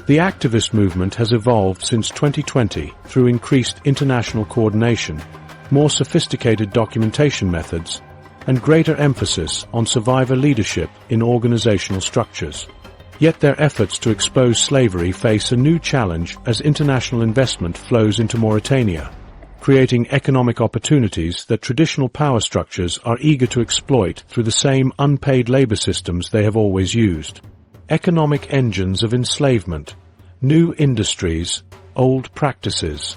The activist movement has evolved since 2020 through increased international coordination, more sophisticated documentation methods, and greater emphasis on survivor leadership in organizational structures. Yet their efforts to expose slavery face a new challenge as international investment flows into Mauritania, creating economic opportunities that traditional power structures are eager to exploit through the same unpaid labor systems they have always used. Economic engines of enslavement, new industries, old practices.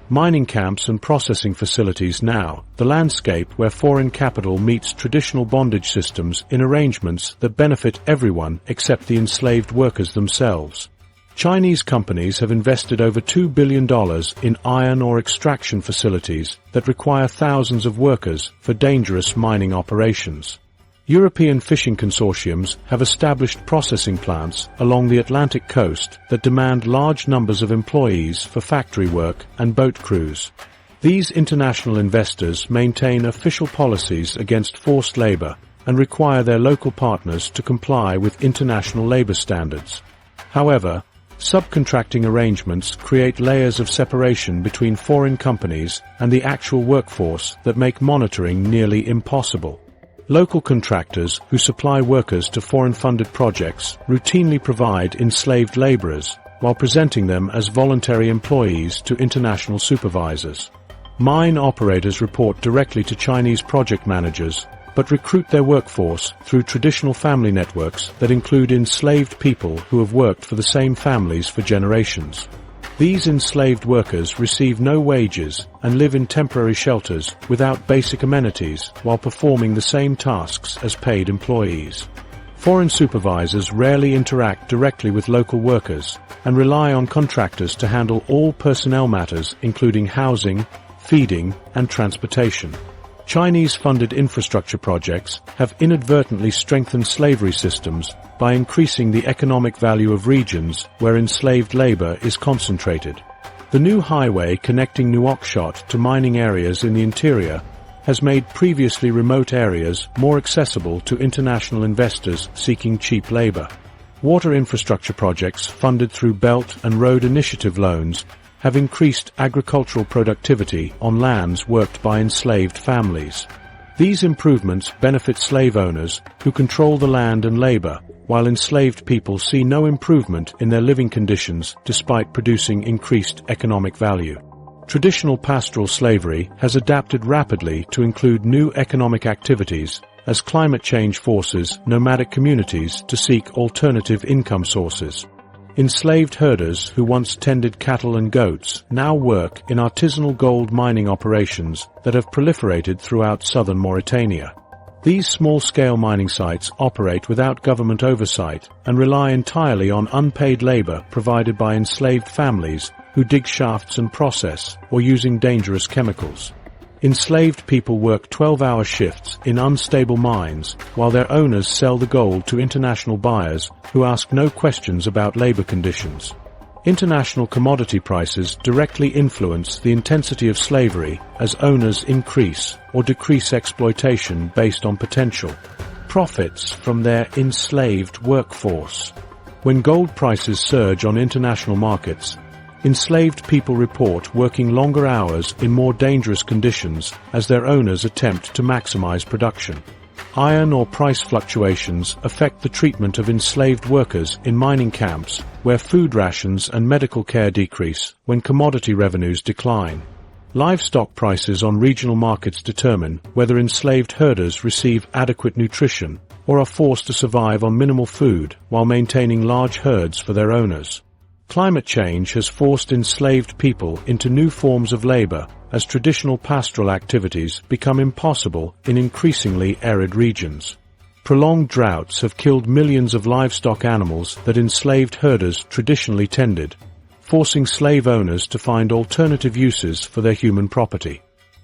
Mining camps and processing facilities now, the landscape where foreign capital meets traditional bondage systems in arrangements that benefit everyone except the enslaved workers themselves. Chinese companies have invested over $2 billion in iron ore extraction facilities that require thousands of workers for dangerous mining operations. European fishing consortiums have established processing plants along the Atlantic coast that demand large numbers of employees for factory work and boat crews. These international investors maintain official policies against forced labor and require their local partners to comply with international labor standards. However, subcontracting arrangements create layers of separation between foreign companies and the actual workforce that make monitoring nearly impossible. Local contractors who supply workers to foreign-funded projects routinely provide enslaved laborers while presenting them as voluntary employees to international supervisors. Mine operators report directly to Chinese project managers but recruit their workforce through traditional family networks that include enslaved people who have worked for the same families for generations. These enslaved workers receive no wages and live in temporary shelters without basic amenities while performing the same tasks as paid employees. Foreign supervisors rarely interact directly with local workers and rely on contractors to handle all personnel matters including housing, feeding, and transportation. Chinese-funded infrastructure projects have inadvertently strengthened slavery systems by increasing the economic value of regions where enslaved labor is concentrated. The new highway connecting Nouakchott to mining areas in the interior has made previously remote areas more accessible to international investors seeking cheap labor. Water infrastructure projects funded through Belt and Road Initiative loans have increased agricultural productivity on lands worked by enslaved families. These improvements benefit slave owners who control the land and labor, while enslaved people see no improvement in their living conditions despite producing increased economic value. Traditional pastoral slavery has adapted rapidly to include new economic activities as climate change forces nomadic communities to seek alternative income sources. Enslaved herders who once tended cattle and goats now work in artisanal gold mining operations that have proliferated throughout southern Mauritania. These small-scale mining sites operate without government oversight and rely entirely on unpaid labor provided by enslaved families who dig shafts and process or using dangerous chemicals. Enslaved people work 12-hour shifts in unstable mines while their owners sell the gold to international buyers who ask no questions about labor conditions. International commodity prices directly influence the intensity of slavery as owners increase or decrease exploitation based on potential profits from their enslaved workforce. When gold prices surge on international markets, enslaved people report working longer hours in more dangerous conditions as their owners attempt to maximize production. Iron ore price fluctuations affect the treatment of enslaved workers in mining camps, where food rations and medical care decrease when commodity revenues decline. Livestock prices on regional markets determine whether enslaved herders receive adequate nutrition or are forced to survive on minimal food while maintaining large herds for their owners. Climate change has forced enslaved people into new forms of labor as traditional pastoral activities become impossible in increasingly arid regions. Prolonged droughts have killed millions of livestock animals that enslaved herders traditionally tended, forcing slave owners to find alternative uses for their human property.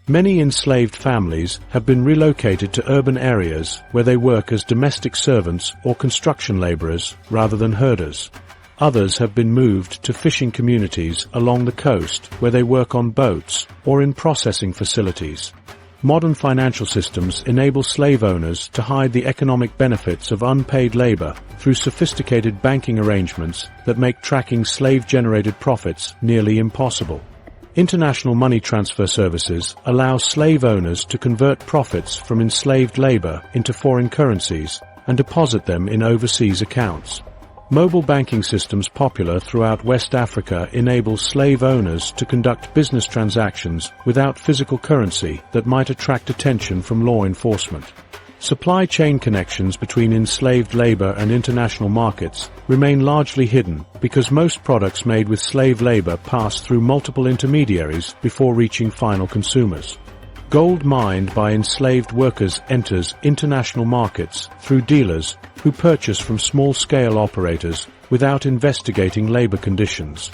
Many enslaved families have been relocated to urban areas where they work as domestic servants or construction laborers rather than herders. Others have been moved to fishing communities along the coast where they work on boats or in processing facilities. Modern financial systems enable slave owners to hide the economic benefits of unpaid labor through sophisticated banking arrangements that make tracking slave-generated profits nearly impossible. International money transfer services allow slave owners to convert profits from enslaved labor into foreign currencies and deposit them in overseas accounts. Mobile banking systems popular throughout West Africa enable slave owners to conduct business transactions without physical currency that might attract attention from law enforcement. Supply chain connections between enslaved labor and international markets remain largely hidden because most products made with slave labor pass through multiple intermediaries before reaching final consumers. Gold mined by enslaved workers enters international markets through dealers who purchase from small-scale operators without investigating labor conditions.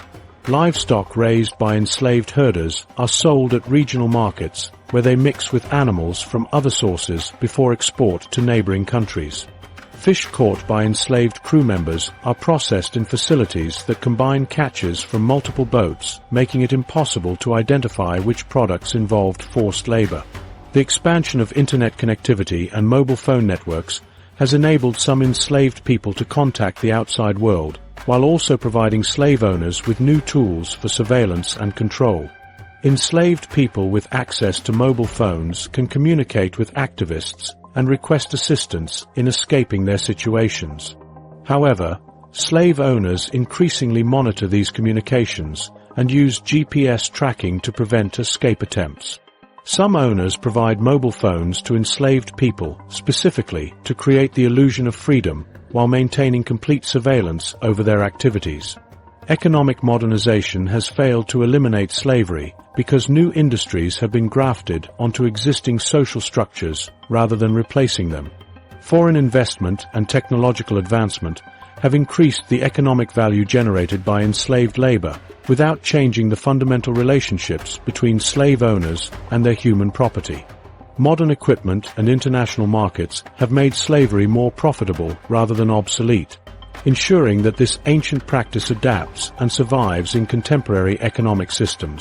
Livestock raised by enslaved herders are sold at regional markets where they mix with animals from other sources before export to neighboring countries. Fish caught by enslaved crew members are processed in facilities that combine catches from multiple boats, making it impossible to identify which products involved forced labor. The expansion of internet connectivity and mobile phone networks has enabled some enslaved people to contact the outside world, while also providing slave owners with new tools for surveillance and control. Enslaved people with access to mobile phones can communicate with activists and request assistance in escaping their situations. However, slave owners increasingly monitor these communications and use GPS tracking to prevent escape attempts. Some owners provide mobile phones to enslaved people specifically to create the illusion of freedom while maintaining complete surveillance over their activities. Economic modernization has failed to eliminate slavery because new industries have been grafted onto existing social structures rather than replacing them. Foreign investment and technological advancement have increased the economic value generated by enslaved labor without changing the fundamental relationships between slave owners and their human property. Modern equipment and international markets have made slavery more profitable rather than obsolete, ensuring that this ancient practice adapts and survives in contemporary economic systems.